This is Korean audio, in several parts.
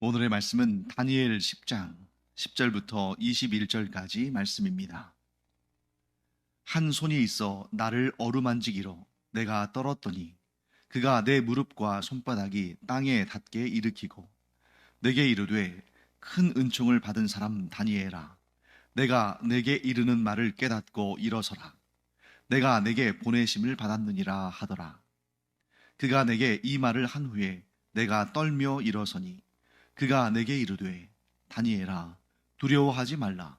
오늘의 말씀은 다니엘 10장 10절부터 21절까지 말씀입니다. 한 손이 있어 나를 어루만지기로 내가 떨었더니 그가 내 무릎과 손바닥이 땅에 닿게 일으키고 내게 이르되 큰 은총을 받은 사람 다니엘아, 내가 내게 이르는 말을 깨닫고 일어서라. 내가 내게 보내심을 받았느니라 하더라. 그가 내게 이 말을 한 후에 내가 떨며 일어서니 그가 내게 이르되 다니엘아, 두려워하지 말라.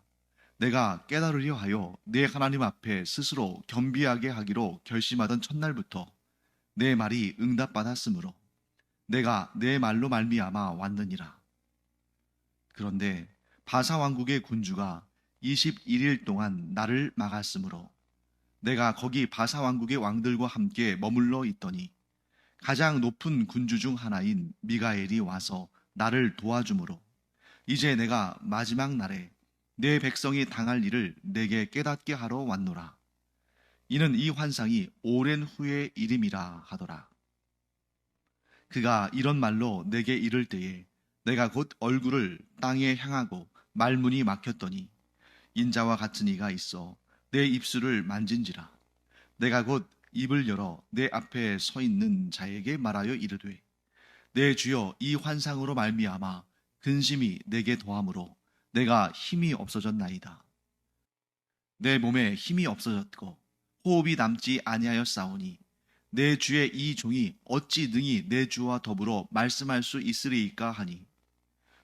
내가 깨달으려 하여 내 하나님 앞에 스스로 겸비하게 하기로 결심하던 첫날부터 내 말이 응답받았으므로 내가 내 말로 말미암아 왔느니라. 그런데 바사 왕국의 군주가 21일 동안 나를 막았으므로 내가 거기 바사 왕국의 왕들과 함께 머물러 있더니 가장 높은 군주 중 하나인 미가엘이 와서 나를 도와주므로 이제 내가 마지막 날에 내 백성이 당할 일을 내게 깨닫게 하러 왔노라. 이는 이 환상이 오랜 후의 일임이라 하더라. 그가 이런 말로 내게 이를 때에 내가 곧 얼굴을 땅에 향하고 말문이 막혔더니 인자와 같은 이가 있어 내 입술을 만진지라. 내가 곧 입을 열어 내 앞에 서 있는 자에게 말하여 이르되 내 주여, 이 환상으로 말미암아 근심이 내게 더함으로 내가 힘이 없어졌나이다. 내 몸에 힘이 없어졌고 호흡이 남지 아니하였사오니 내 주의 이 종이 어찌 능히 내 주와 더불어 말씀할 수 있으리이까 하니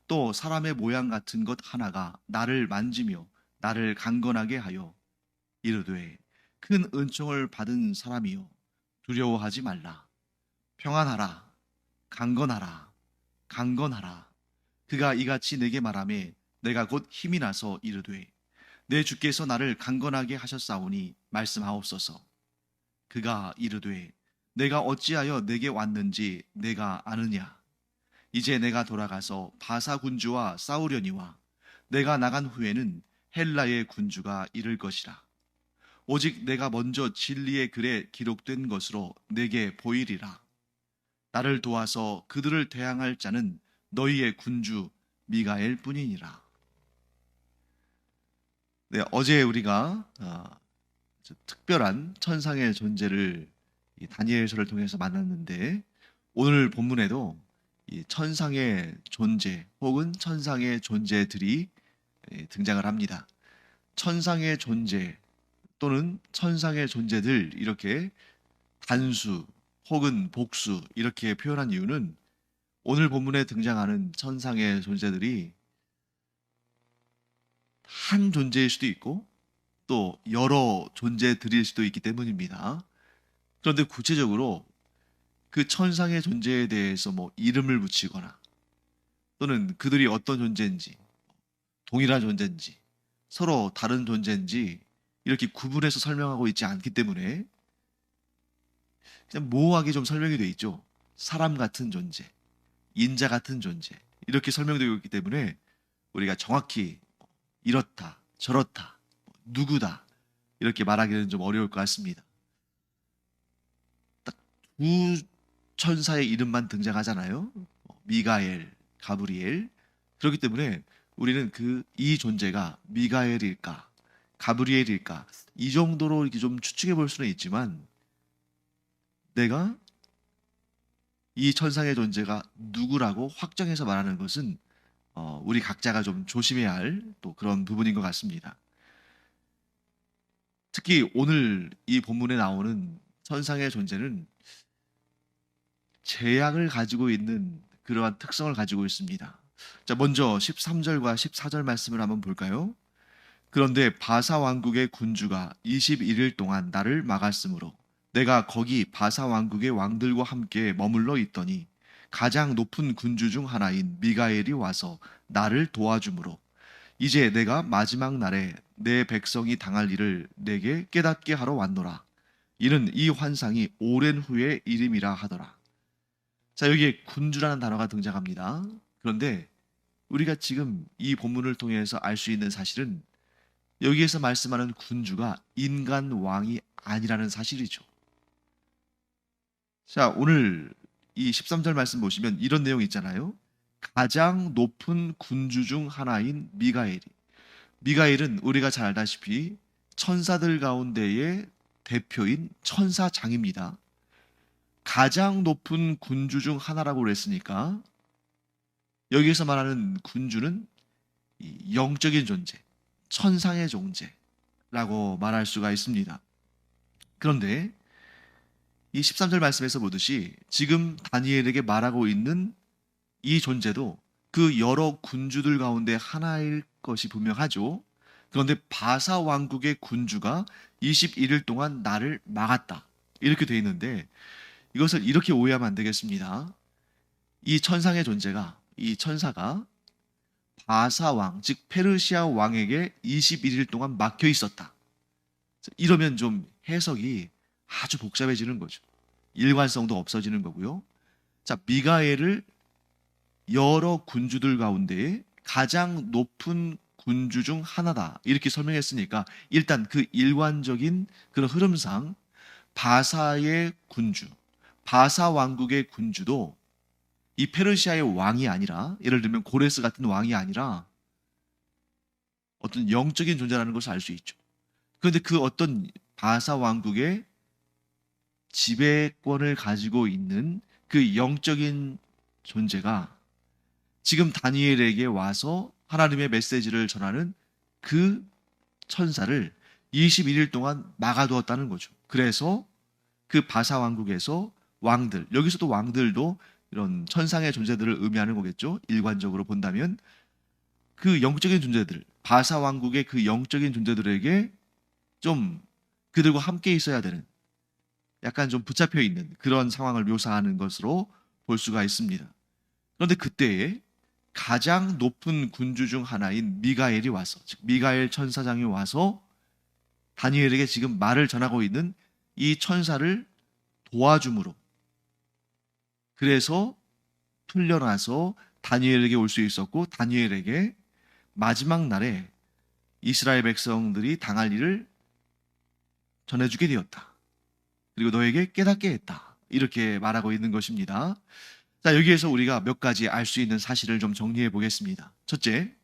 또 사람의 모양 같은 것 하나가 나를 만지며 나를 강건하게 하여 이르되 큰 은총을 받은 사람이요 두려워하지 말라. 평안하라. 강건하라. 강건하라. 그가 이같이 내게 말하매 내가 곧 힘이 나서 이르되 내 주께서 나를 강건하게 하셨사오니 말씀하옵소서. 그가 이르되 내가 어찌하여 내게 왔는지 내가 아느냐. 이제 내가 돌아가서 바사 군주와 싸우려니와 내가 나간 후에는 헬라의 군주가 이를 것이라. 오직 내가 먼저 진리의 글에 기록된 것으로 내게 보이리라. 나를 도와서 그들을 대항할 자는 너희의 군주 미가엘 뿐이니라. 네, 어제 우리가 특별한 천상의 존재를 이 다니엘서를 통해서 만났는데 오늘 본문에도 이 천상의 존재 혹은 천상의 존재들이 등장을 합니다. 천상의 존재 또는 천상의 존재들 이렇게 단수 혹은 복수 이렇게 표현한 이유는 오늘 본문에 등장하는 천상의 존재들이 한 존재일 수도 있고 또 여러 존재들일 수도 있기 때문입니다. 그런데 구체적으로 그 천상의 존재에 대해서 뭐 이름을 붙이거나 또는 그들이 어떤 존재인지 동일한 존재인지 서로 다른 존재인지 이렇게 구분해서 설명하고 있지 않기 때문에 그냥 모호하게 좀 설명이 돼 있죠. 사람 같은 존재, 인자 같은 존재 이렇게 설명되고 있기 때문에 우리가 정확히 이렇다, 저렇다, 누구다 이렇게 말하기는 좀 어려울 것 같습니다. 딱 두 천사의 이름만 등장하잖아요. 미가엘, 가브리엘. 그렇기 때문에 우리는 이 존재가 미가엘일까, 가브리엘일까 이 정도로 이렇게 좀 추측해 볼 수는 있지만 내가 이 천상의 존재가 누구라고 확정해서 말하는 것은 우리 각자가 좀 조심해야 할 또 그런 부분인 것 같습니다. 특히 오늘 이 본문에 나오는 천상의 존재는 제약을 가지고 있는 그러한 특성을 가지고 있습니다. 자, 먼저 13절과 14절 말씀을 한번 볼까요? 그런데 바사 왕국의 군주가 21일 동안 나를 막았으므로 내가 거기 바사 왕국의 왕들과 함께 머물러 있더니 가장 높은 군주 중 하나인 미가엘이 와서 나를 도와주므로 이제 내가 마지막 날에 내 백성이 당할 일을 내게 깨닫게 하러 왔노라. 이는 이 환상이 오랜 후의 일임이라 하더라. 자, 여기에 군주라는 단어가 등장합니다. 그런데 우리가 지금 이 본문을 통해서 알 수 있는 사실은 여기에서 말씀하는 군주가 인간 왕이 아니라는 사실이죠. 자, 오늘 이 13절 말씀 보시면 이런 내용이 있잖아요. 가장 높은 군주 중 하나인 미가엘이. 미가엘은 우리가 잘 알다시피 천사들 가운데의 대표인 천사장입니다. 가장 높은 군주 중 하나라고 그랬으니까 여기서 말하는 군주는 이 영적인 존재, 천상의 존재라고 말할 수가 있습니다. 그런데 이 13절 말씀에서 보듯이 지금 다니엘에게 말하고 있는 이 존재도 그 여러 군주들 가운데 하나일 것이 분명하죠. 그런데 바사 왕국의 군주가 21일 동안 나를 막았다. 이렇게 돼 있는데 이것을 이렇게 오해하면 안 되겠습니다. 이 천상의 존재가, 이 천사가 바사 왕, 즉 페르시아 왕에게 21일 동안 막혀 있었다. 이러면 좀 해석이 아주 복잡해지는 거죠. 일관성도 없어지는 거고요. 자, 미가엘을 여러 군주들 가운데 가장 높은 군주 중 하나다. 이렇게 설명했으니까 일단 그 일관적인 그런 흐름상 바사의 군주, 바사 왕국의 군주도 이 페르시아의 왕이 아니라, 예를 들면 고레스 같은 왕이 아니라 어떤 영적인 존재라는 것을 알 수 있죠. 그런데 그 어떤 바사 왕국의 지배권을 가지고 있는 그 영적인 존재가 지금 다니엘에게 와서 하나님의 메시지를 전하는 그 천사를 21일 동안 막아두었다는 거죠. 그래서 그 바사 왕국에서 왕들, 여기서도 왕들도 이런 천상의 존재들을 의미하는 거겠죠. 일관적으로 본다면 그 영적인 존재들, 바사 왕국의 그 영적인 존재들에게 좀 그들과 함께 있어야 되는, 약간 좀 붙잡혀 있는 그런 상황을 묘사하는 것으로 볼 수가 있습니다. 그런데 그때에 가장 높은 군주 중 하나인 미가엘이 와서, 즉 미가엘 천사장이 와서 다니엘에게 지금 말을 전하고 있는 이 천사를 도와줌으로, 그래서 풀려나서 다니엘에게 올 수 있었고, 다니엘에게 마지막 날에 이스라엘 백성들이 당할 일을 전해주게 되었다. 그리고 너에게 깨닫게 했다. 이렇게 말하고 있는 것입니다. 자, 여기에서 우리가 몇 가지 알 수 있는 사실을 좀 정리해 보겠습니다. 첫째,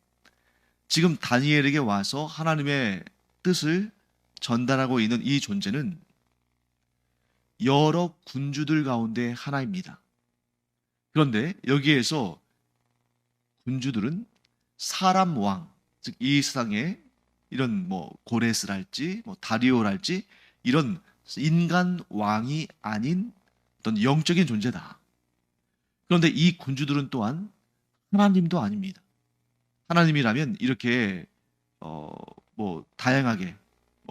지금 다니엘에게 와서 하나님의 뜻을 전달하고 있는 이 존재는 여러 군주들 가운데 하나입니다. 그런데 여기에서 군주들은 사람 왕, 즉 이 세상에 이런 뭐 고레스랄지 뭐 다리오랄지 이런 인간 왕이 아닌 어떤 영적인 존재다. 그런데 이 군주들은 또한 하나님도 아닙니다. 하나님이라면 이렇게 뭐 다양하게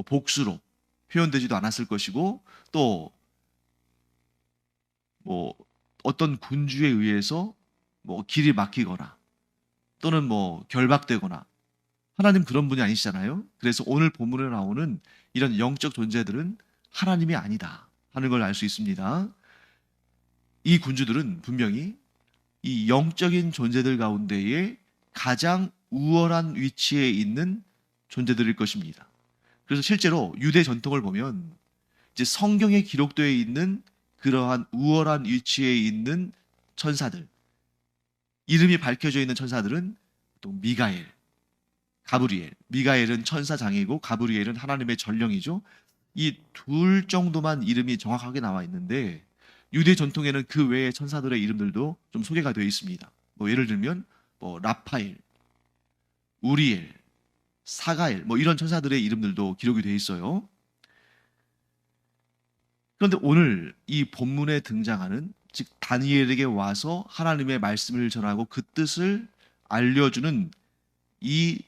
복수로 표현되지도 않았을 것이고, 또 뭐 어떤 군주에 의해서 뭐 길이 막히거나 또는 뭐 결박되거나, 하나님 그런 분이 아니시잖아요. 그래서 오늘 본문에 나오는 이런 영적 존재들은 하나님이 아니다 하는 걸 알 수 있습니다. 이 군주들은 분명히 이 영적인 존재들 가운데에 가장 우월한 위치에 있는 존재들일 것입니다. 그래서 실제로 유대 전통을 보면 이제 성경에 기록되어 있는 그러한 우월한 위치에 있는 천사들, 이름이 밝혀져 있는 천사들은 또 미가엘, 가브리엘. 미가엘은 천사장이고 가브리엘은 하나님의 전령이죠. 이 둘 정도만 이름이 정확하게 나와 있는데 유대 전통에는 그 외의 천사들의 이름들도 좀 소개가 되어 있습니다. 뭐 예를 들면 뭐 라파엘, 우리엘, 사가엘, 뭐 이런 천사들의 이름들도 기록이 되어 있어요. 그런데 오늘 이 본문에 등장하는, 즉 다니엘에게 와서 하나님의 말씀을 전하고 그 뜻을 알려주는 이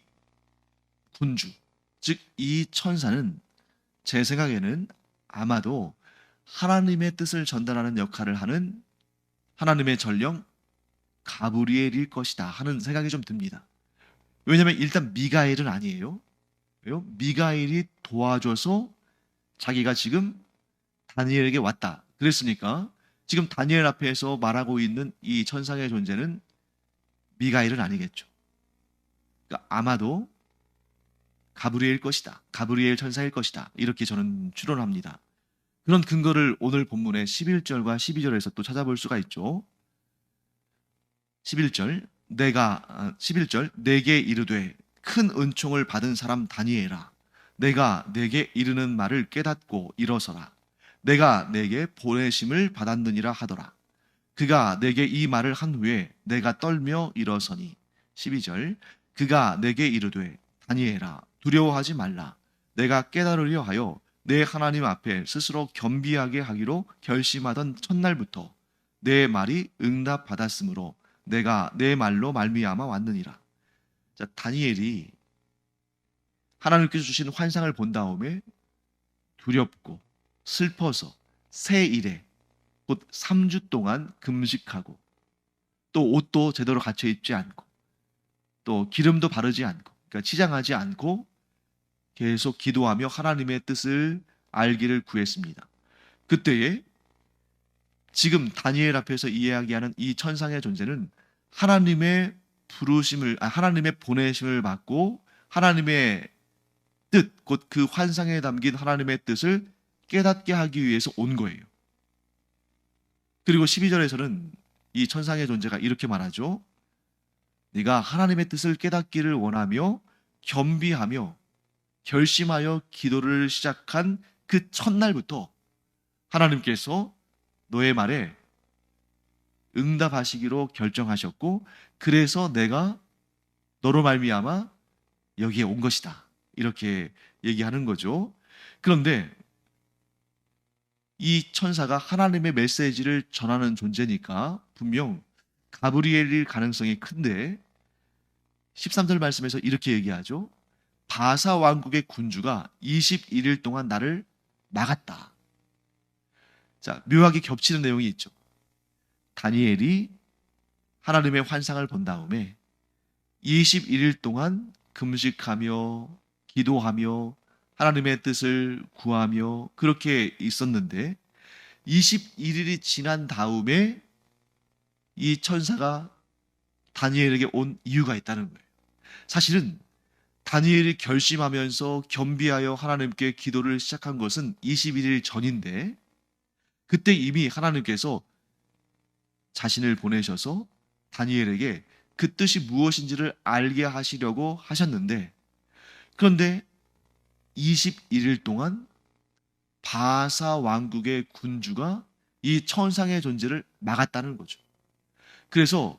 군주, 즉 이 천사는 제 생각에는 아마도 하나님의 뜻을 전달하는 역할을 하는 하나님의 전령 가브리엘일 것이다 하는 생각이 좀 듭니다. 왜냐하면 일단 미가엘은 아니에요. 왜요? 미가엘이 도와줘서 자기가 지금 다니엘에게 왔다 그랬으니까 지금 다니엘 앞에서 말하고 있는 이 천상의 존재는 미가엘은 아니겠죠. 그러니까 아마도 가브리엘 것이다, 가브리엘 천사일 것이다, 이렇게 저는 추론합니다. 그런 근거를 오늘 본문의 11절과 12절에서 또 찾아볼 수가 있죠. 11절 내게 이르되 큰 은총을 받은 사람 다니엘아 내가 내게 이르는 말을 깨닫고 일어서라 내가 내게 보내심을 받았느니라 하더라 그가 내게 이 말을 한 후에 내가 떨며 일어서니 12절 그가 내게 이르되 다니엘아 두려워하지 말라 내가 깨달으려 하여 내 하나님 앞에 스스로 겸비하게 하기로 결심하던 첫날부터 내 말이 응답받았으므로 내가 내 말로 말미암아 왔느니라. 자, 다니엘이 하나님께서 주신 환상을 본 다음에 두렵고 슬퍼서 새 일에 곧 3주 동안 금식하고 또 옷도 제대로 갖춰 입지 않고 또 기름도 바르지 않고 그러니까 치장하지 않고 계속 기도하며 하나님의 뜻을 알기를 구했습니다. 그때에 지금 다니엘 앞에서 이야기하는 이 천상의 존재는 하나님의 하나님의 보내심을 받고 하나님의 뜻, 곧 그 환상에 담긴 하나님의 뜻을 깨닫게 하기 위해서 온 거예요. 그리고 12절에서는 이 천상의 존재가 이렇게 말하죠. 네가 하나님의 뜻을 깨닫기를 원하며 겸비하며 결심하여 기도를 시작한 그 첫날부터 하나님께서 너의 말에 응답하시기로 결정하셨고 그래서 내가 너로 말미암아 여기에 온 것이다. 이렇게 얘기하는 거죠. 그런데 이 천사가 하나님의 메시지를 전하는 존재니까 분명 가브리엘일 가능성이 큰데 13절 말씀에서 이렇게 얘기하죠. 바사 왕국의 군주가 21일 동안 나를 막았다. 자, 묘하게 겹치는 내용이 있죠. 다니엘이 하나님의 환상을 본 다음에 21일 동안 금식하며 기도하며 하나님의 뜻을 구하며 그렇게 있었는데 21일이 지난 다음에 이 천사가 다니엘에게 온 이유가 있다는 거예요. 사실은 다니엘이 결심하면서 겸비하여 하나님께 기도를 시작한 것은 21일 전인데 그때 이미 하나님께서 자신을 보내셔서 다니엘에게 그 뜻이 무엇인지를 알게 하시려고 하셨는데 그런데 21일 동안 바사 왕국의 군주가 이 천상의 존재를 막았다는 거죠. 그래서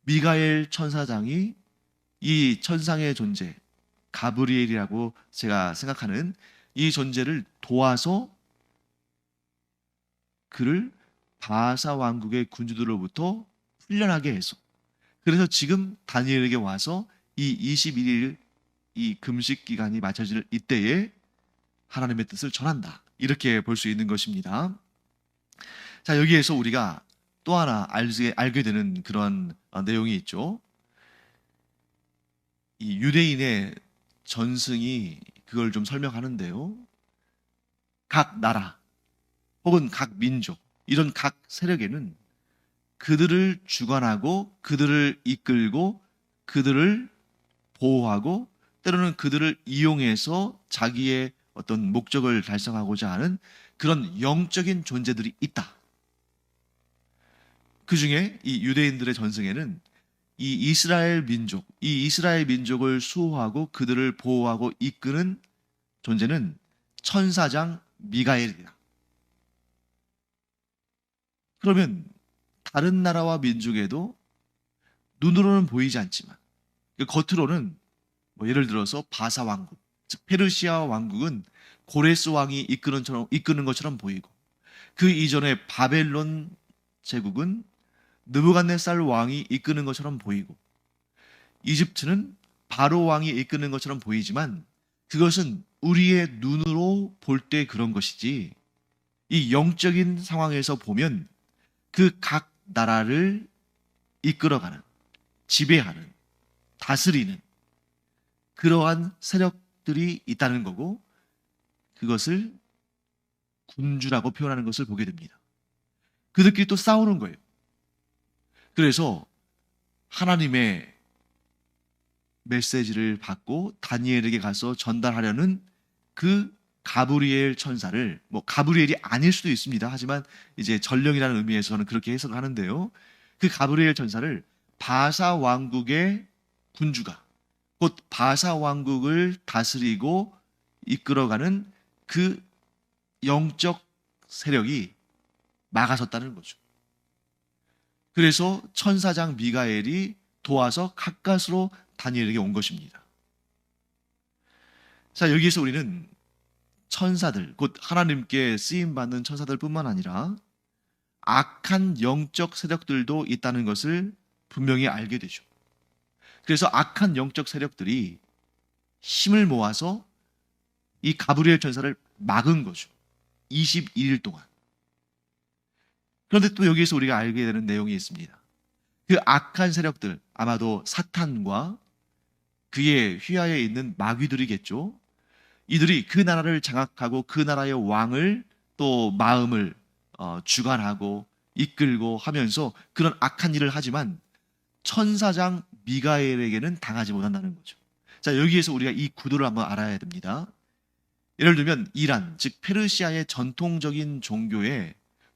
미가엘 천사장이 이 천상의 존재 가브리엘이라고 제가 생각하는 이 존재를 도와서 그를 바사 왕국의 군주들로부터 풀려나게 해서 그래서 지금 다니엘에게 와서 이 21일 이 금식 기간이 맞춰질 이때에 하나님의 뜻을 전한다. 이렇게 볼 수 있는 것입니다. 자, 여기에서 우리가 또 하나 알게 되는 그런 내용이 있죠. 이 유대인의 전승이 그걸 좀 설명하는데요. 각 나라 혹은 각 민족 이런 각 세력에는 그들을 주관하고 그들을 이끌고 그들을 보호하고 때로는 그들을 이용해서 자기의 어떤 목적을 달성하고자 하는 그런 영적인 존재들이 있다. 그 중에 이 유대인들의 전승에는 이 이스라엘 민족을 수호하고 그들을 보호하고 이끄는 존재는 천사장 미가엘이다. 그러면 다른 나라와 민족에도 눈으로는 보이지 않지만 겉으로는 예를 들어서 바사 왕국, 즉 페르시아 왕국은 고레스 왕이 이끄는 것처럼 보이고 그 이전에 바벨론 제국은 느부갓네살 왕이 이끄는 것처럼 보이고 이집트는 바로 왕이 이끄는 것처럼 보이지만 그것은 우리의 눈으로 볼 때 그런 것이지 이 영적인 상황에서 보면 그 각 나라를 이끌어가는, 지배하는, 다스리는 그러한 세력들이 있다는 거고 그것을 군주라고 표현하는 것을 보게 됩니다. 그들끼리 또 싸우는 거예요. 그래서 하나님의 메시지를 받고 다니엘에게 가서 전달하려는 그 가브리엘 천사를 가브리엘이 아닐 수도 있습니다. 하지만 이제 전령이라는 의미에서는 그렇게 해석을 하는데요. 그 가브리엘 천사를 바사 왕국의 군주가, 곧 바사 왕국을 다스리고 이끌어가는 그 영적 세력이 막아섰다는 거죠. 그래서 천사장 미가엘이 도와서 가까스로 다니엘에게 온 것입니다. 자, 여기에서 우리는 천사들, 곧 하나님께 쓰임받는 천사들뿐만 아니라 악한 영적 세력들도 있다는 것을 분명히 알게 되죠. 그래서 악한 영적 세력들이 힘을 모아서 이 가브리엘 천사를 막은 거죠. 22일 동안. 그런데 또 여기에서 우리가 알게 되는 내용이 있습니다. 그 악한 세력들, 아마도 사탄과 그의 휘하에 있는 마귀들이겠죠. 이들이 그 나라를 장악하고 그 나라의 왕을 또 마음을 주관하고 이끌고 하면서 그런 악한 일을 하지만 천사장 미가엘에게는 당하지 못한다는 거죠. 자, 여기에서 우리가 이 구도를 한번 알아야 됩니다. 예를 들면 이란, 즉 페르시아의 전통적인 종교에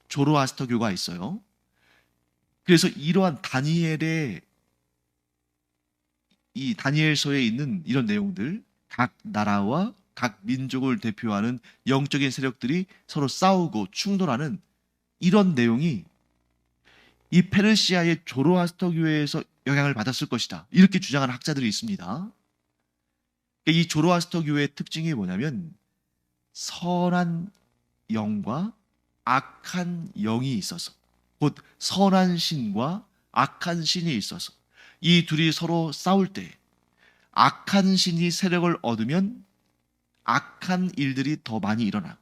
조로아스터교가 있어요. 그래서 이러한 다니엘의 이 다니엘서에 있는 이런 내용들, 각 나라와 각 민족을 대표하는 영적인 세력들이 서로 싸우고 충돌하는 이런 내용이 이 페르시아의 조로아스터교에서 영향을 받았을 것이다. 이렇게 주장하는 학자들이 있습니다. 이 조로아스터교의 특징이 뭐냐면 선한 영과 악한 영이 있어서, 곧 선한 신과 악한 신이 있어서 이 둘이 서로 싸울 때 악한 신이 세력을 얻으면 악한 일들이 더 많이 일어나고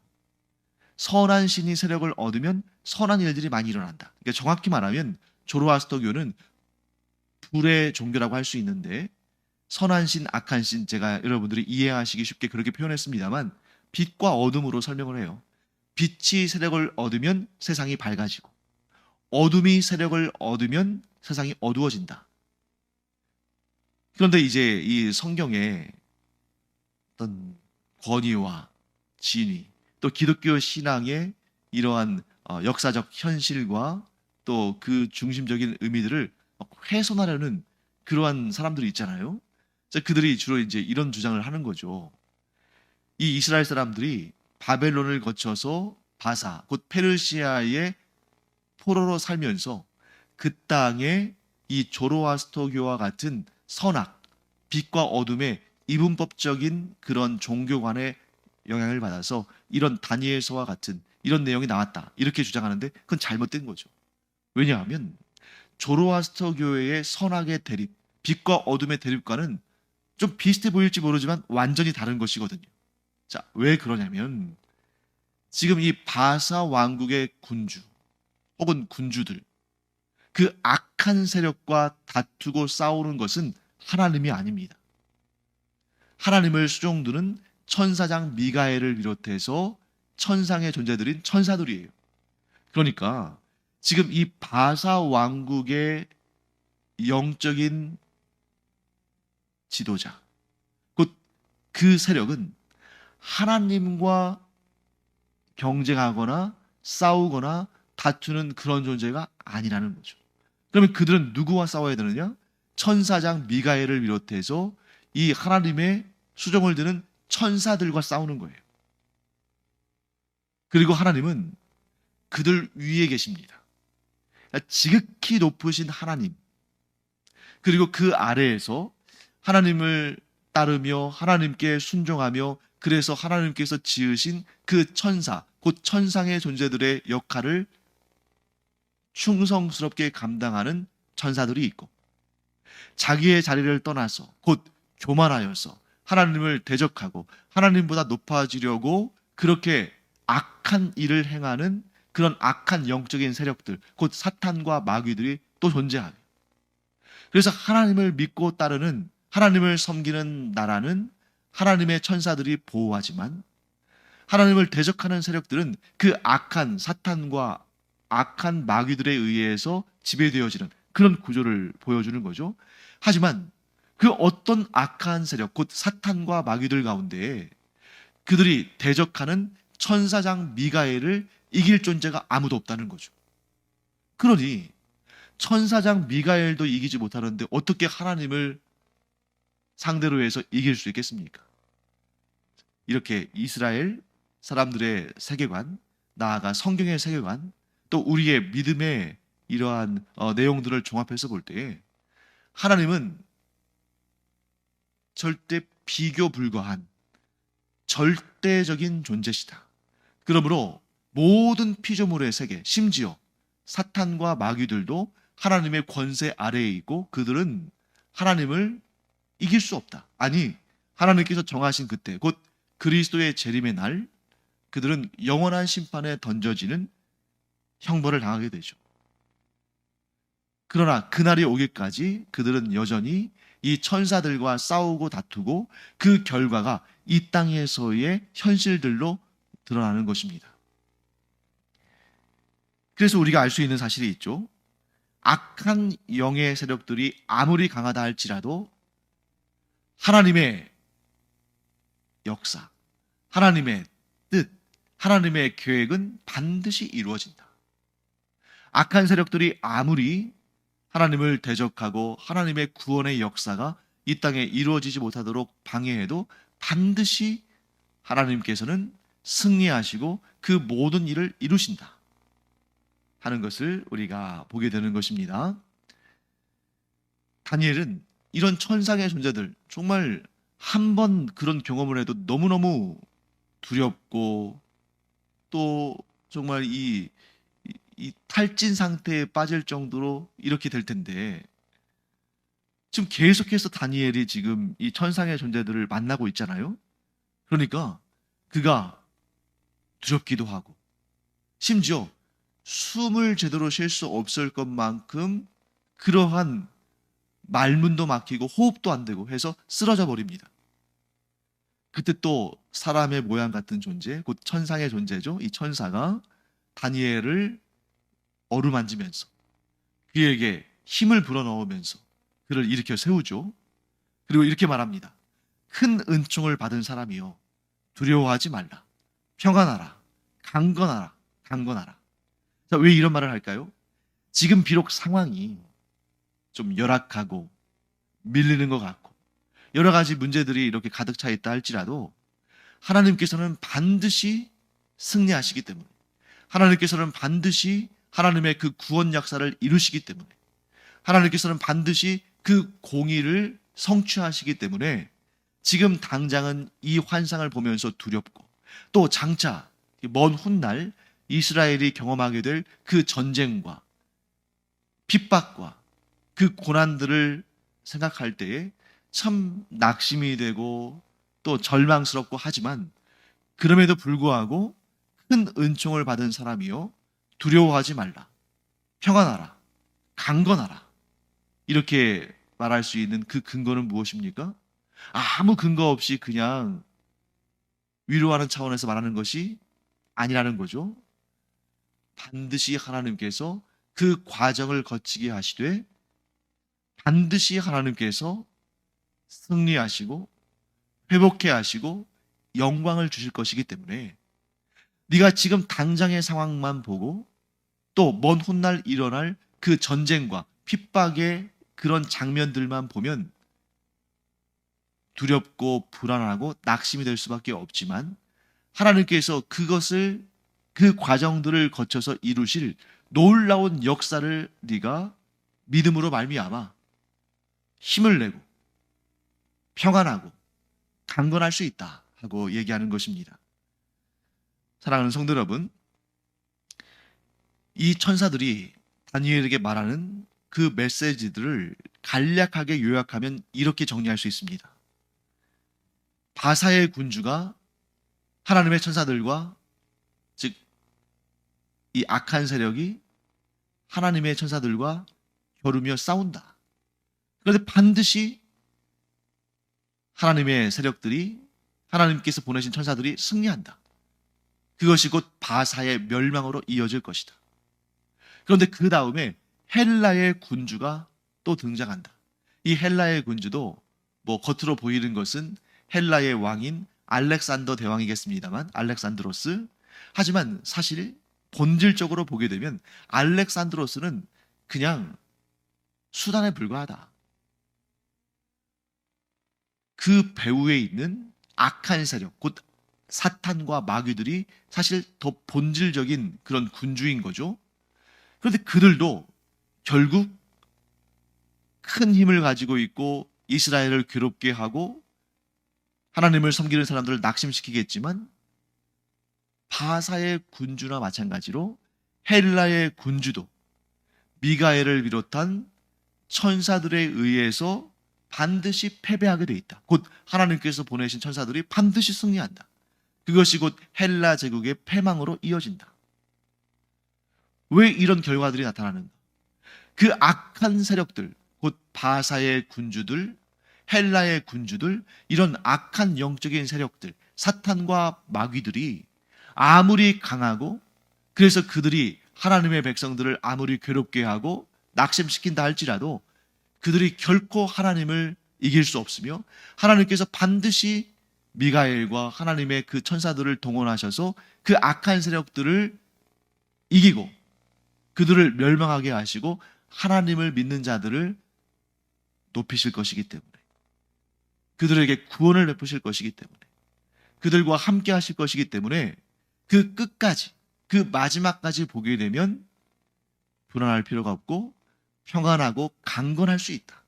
선한 신이 세력을 얻으면 선한 일들이 많이 일어난다. 그러니까 정확히 말하면 조로아스터교는 불의 종교라고 할 수 있는데 선한 신, 악한 신, 제가 여러분들이 이해하시기 쉽게 그렇게 표현했습니다만 빛과 어둠으로 설명을 해요. 빛이 세력을 얻으면 세상이 밝아지고 어둠이 세력을 얻으면 세상이 어두워진다. 그런데 이제 이 성경에 어떤 권위와 진위, 또 기독교 신앙의 이러한 역사적 현실과 또 그 중심적인 의미들을 훼손하려는 그러한 사람들이 있잖아요. 그들이 주로 이제 이런 주장을 하는 거죠. 이 이스라엘 사람들이 바벨론을 거쳐서 바사, 곧 페르시아의 포로로 살면서 그 땅에 이 조로아스터교와 같은 선악, 빛과 어둠의 이분법적인 그런 종교관의 영향을 받아서 이런 다니엘서와 같은 이런 내용이 나왔다. 이렇게 주장하는데 그건 잘못된 거죠. 왜냐하면 조로아스터교의 선악의 대립, 빛과 어둠의 대립과는 좀 비슷해 보일지 모르지만 완전히 다른 것이거든요. 자, 왜 그러냐면 지금 이 바사 왕국의 군주 혹은 군주들, 그 악한 세력과 다투고 싸우는 것은 하나님이 아닙니다. 하나님을 수종두는 천사장 미가엘을 비롯해서 천상의 존재들인 천사들이에요. 그러니까 지금 이 바사 왕국의 영적인 지도자, 곧 그 세력은 하나님과 경쟁하거나 싸우거나 다투는 그런 존재가 아니라는 거죠. 그러면 그들은 누구와 싸워야 되느냐? 천사장 미가엘을 비롯해서 이 하나님의 수종을 드는 천사들과 싸우는 거예요. 그리고 하나님은 그들 위에 계십니다. 지극히 높으신 하나님, 그리고 그 아래에서 하나님을 따르며 하나님께 순종하며 그래서 하나님께서 지으신 그 천사, 곧 천상의 존재들의 역할을 충성스럽게 감당하는 천사들이 있고, 자기의 자리를 떠나서 곧 교만하여서 하나님을 대적하고 하나님보다 높아지려고 그렇게 악한 일을 행하는 그런 악한 영적인 세력들, 곧 사탄과 마귀들이 또 존재하며, 그래서 하나님을 믿고 따르는, 하나님을 섬기는 나라는 하나님의 천사들이 보호하지만 하나님을 대적하는 세력들은 그 악한 사탄과 악한 마귀들에 의해서 지배되어지는 그런 구조를 보여주는 거죠. 하지만 그 어떤 악한 세력, 곧 사탄과 마귀들 가운데 그들이 대적하는 천사장 미가엘을 이길 존재가 아무도 없다는 거죠. 그러니 천사장 미가엘도 이기지 못하는데 어떻게 하나님을 상대로 해서 이길 수 있겠습니까? 이렇게 이스라엘 사람들의 세계관, 나아가 성경의 세계관, 또 우리의 믿음의 이러한 내용들을 종합해서 볼 때 하나님은 절대 비교 불가한 절대적인 존재시다. 그러므로 모든 피조물의 세계, 심지어 사탄과 마귀들도 하나님의 권세 아래에 있고 그들은 하나님을 이길 수 없다. 아니, 하나님께서 정하신 그때, 곧 그리스도의 재림의 날, 그들은 영원한 심판에 던져지는 형벌을 당하게 되죠. 그러나 그날이 오기까지 그들은 여전히 이 천사들과 싸우고 다투고 그 결과가 이 땅에서의 현실들로 드러나는 것입니다. 그래서 우리가 알 수 있는 사실이 있죠. 악한 영의 세력들이 아무리 강하다 할지라도 하나님의 역사, 하나님의 뜻, 하나님의 계획은 반드시 이루어진다. 악한 세력들이 아무리 하나님을 대적하고 하나님의 구원의 역사가 이 땅에 이루어지지 못하도록 방해해도 반드시 하나님께서는 승리하시고 그 모든 일을 이루신다 하는 것을 우리가 보게 되는 것입니다. 다니엘은 이런 천상의 존재들, 정말 한 번 그런 경험을 해도 너무너무 두렵고 또 정말 이 탈진 상태에 빠질 정도로 이렇게 될 텐데 지금 계속해서 다니엘이 지금 이 천상의 존재들을 만나고 있잖아요. 그러니까 그가 두렵기도 하고 심지어 숨을 제대로 쉴 수 없을 것만큼 그러한 말문도 막히고 호흡도 안 되고 해서 쓰러져 버립니다. 그때 또 사람의 모양 같은 존재, 곧 천상의 존재죠. 이 천사가 다니엘을 어루만지면서 그에게 힘을 불어넣으면서 그를 일으켜 세우죠. 그리고 이렇게 말합니다. 큰 은총을 받은 사람이여 두려워하지 말라. 평안하라. 강건하라. 강건하라. 자, 왜 이런 말을 할까요? 지금 비록 상황이 좀 열악하고 밀리는 것 같고 여러 가지 문제들이 이렇게 가득 차 있다 할지라도 하나님께서는 반드시 승리하시기 때문에 하나님께서는 반드시 하나님의 그 구원 역사를 이루시기 때문에 하나님께서는 반드시 그 공의를 성취하시기 때문에 지금 당장은 이 환상을 보면서 두렵고 또 장차 먼 훗날 이스라엘이 경험하게 될 그 전쟁과 핍박과 그 고난들을 생각할 때에 참 낙심이 되고 또 절망스럽고 하지만 그럼에도 불구하고 큰 은총을 받은 사람이요 두려워하지 말라. 평안하라. 강건하라. 이렇게 말할 수 있는 그 근거는 무엇입니까? 아무 근거 없이 그냥 위로하는 차원에서 말하는 것이 아니라는 거죠. 반드시 하나님께서 그 과정을 거치게 하시되 반드시 하나님께서 승리하시고 회복해 하시고 영광을 주실 것이기 때문에 네가 지금 당장의 상황만 보고 또 먼 훗날 일어날 그 전쟁과 핍박의 그런 장면들만 보면 두렵고 불안하고 낙심이 될 수밖에 없지만 하나님께서 그것을 그 과정들을 거쳐서 이루실 놀라운 역사를 네가 믿음으로 말미암아 힘을 내고 평안하고 강건할 수 있다 하고 얘기하는 것입니다. 사랑하는 성도 여러분, 이 천사들이 다니엘에게 말하는 그 메시지들을 간략하게 요약하면 이렇게 정리할 수 있습니다. 바사의 군주가 하나님의 천사들과 즉 이 악한 세력이 하나님의 천사들과 겨루며 싸운다. 그런데 반드시 하나님의 세력들이 하나님께서 보내신 천사들이 승리한다. 그것이 곧 바사의 멸망으로 이어질 것이다. 그런데 그 다음에 헬라의 군주가 또 등장한다. 이 헬라의 군주도 뭐 겉으로 보이는 것은 헬라의 왕인 알렉산더 대왕이겠습니다만 알렉산드로스. 하지만 사실 본질적으로 보게 되면 알렉산드로스는 그냥 수단에 불과하다. 그 배후에 있는 악한 세력, 곧 사탄과 마귀들이 사실 더 본질적인 그런 군주인 거죠. 그런데 그들도 결국 큰 힘을 가지고 있고 이스라엘을 괴롭게 하고 하나님을 섬기는 사람들을 낙심시키겠지만, 바사의 군주나 마찬가지로 헬라의 군주도 미가엘을 비롯한 천사들에 의해서 반드시 패배하게 돼 있다. 곧 하나님께서 보내신 천사들이 반드시 승리한다. 그것이 곧 헬라 제국의 패망으로 이어진다. 왜 이런 결과들이 나타나는가? 그 악한 세력들, 곧 바사의 군주들, 헬라의 군주들, 이런 악한 영적인 세력들, 사탄과 마귀들이 아무리 강하고, 그래서 그들이 하나님의 백성들을 아무리 괴롭게 하고 낙심시킨다 할지라도 그들이 결코 하나님을 이길 수 없으며, 하나님께서 반드시 미가엘과 하나님의 그 천사들을 동원하셔서 그 악한 세력들을 이기고 그들을 멸망하게 하시고 하나님을 믿는 자들을 높이실 것이기 때문에, 그들에게 구원을 베푸실 것이기 때문에, 그들과 함께 하실 것이기 때문에 그 끝까지, 그 마지막까지 보게 되면 불안할 필요가 없고 평안하고 강건할 수 있다.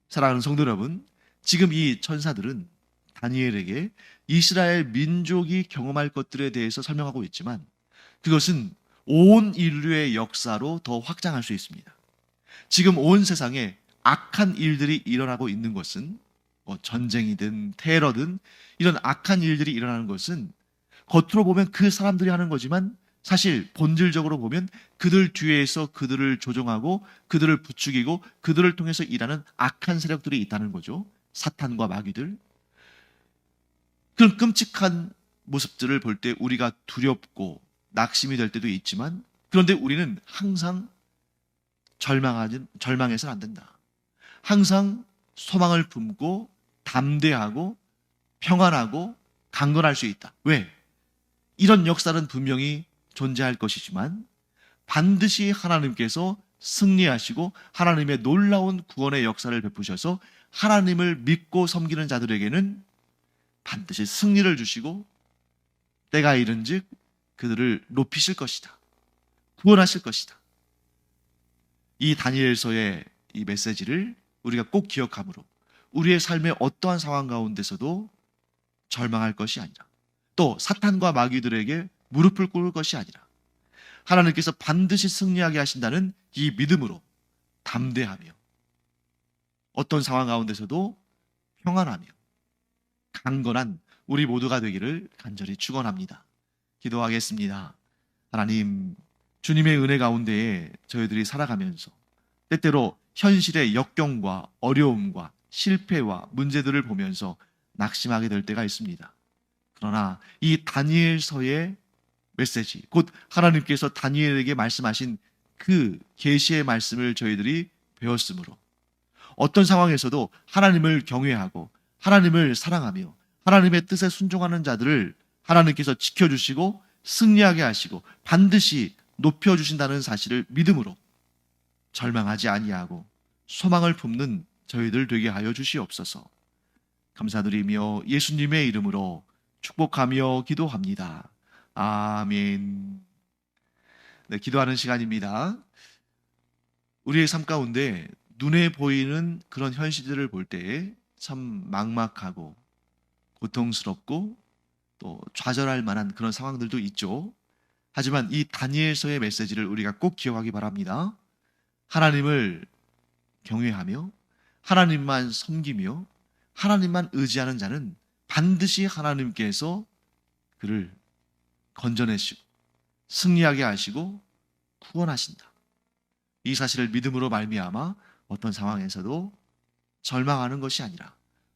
사랑하는 성도 여러분, 지금 이 천사들은 다니엘에게 이스라엘 민족이 경험할 것들에 대해서 설명하고 있지만, 그것은 온 인류의 역사로 더 확장할 수 있습니다. 지금 온 세상에 악한 일들이 일어나고 있는 것은, 전쟁이든 테러든 이런 악한 일들이 일어나는 것은 겉으로 보면 그 사람들이 하는 거지만, 사실 본질적으로 보면 그들 뒤에서 그들을 조종하고 그들을 부추기고 그들을 통해서 일하는 악한 세력들이 있다는 거죠. 사탄과 마귀들. 그런 끔찍한 모습들을 볼 때 우리가 두렵고 낙심이 될 때도 있지만, 그런데 우리는 항상 절망해서는 안 된다. 항상 소망을 품고 담대하고 평안하고 강건할 수 있다. 왜? 이런 역사는 분명히 존재할 것이지만 반드시 하나님께서 승리하시고 하나님의 놀라운 구원의 역사를 베푸셔서 하나님을 믿고 섬기는 자들에게는 반드시 승리를 주시고 때가 이른즉 그들을 높이실 것이다. 구원하실 것이다. 이 다니엘서의 이 메시지를 우리가 꼭 기억함으로 우리의 삶의 어떠한 상황 가운데서도 절망할 것이 아니라, 또 사탄과 마귀들에게 무릎을 꿇을 것이 아니라, 하나님께서 반드시 승리하게 하신다는 이 믿음으로 담대하며 어떤 상황 가운데서도 평안하며 강건한 우리 모두가 되기를 간절히 축원합니다. 기도하겠습니다. 하나님, 주님의 은혜 가운데에 저희들이 살아가면서 때때로 현실의 역경과 어려움과 실패와 문제들을 보면서 낙심하게 될 때가 있습니다. 그러나 이 다니엘서의 메시지, 곧 하나님께서 다니엘에게 말씀하신 그 계시의 말씀을 저희들이 배웠으므로 어떤 상황에서도 하나님을 경외하고 하나님을 사랑하며 하나님의 뜻에 순종하는 자들을 하나님께서 지켜주시고 승리하게 하시고 반드시 높여주신다는 사실을 믿음으로 절망하지 아니하고 소망을 품는 저희들 되게 하여 주시옵소서. 감사드리며 예수님의 이름으로 축복하며 기도합니다. 아멘. 네, 기도하는 시간입니다. 우리의 삶 가운데 눈에 보이는 그런 현실들을 볼 때 참 막막하고 고통스럽고 또 좌절할 만한 그런 상황들도 있죠. 하지만 이 다니엘서의 메시지를 우리가 꼭 기억하기 바랍니다. 하나님을 경외하며 하나님만 섬기며 하나님만 의지하는 자는 반드시 하나님께서 그를 건져내시고 승리하게 하시고 구원하신다. 이 사실을 믿음으로 말미암아 어떤 상황에서도 절망하는 것이 아니라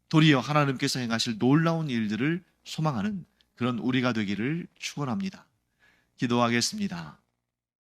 도리어 하나님께서 행하실 놀라운 일들을 소망하는 그런 우리가 되기를 축원합니다. 기도하겠습니다.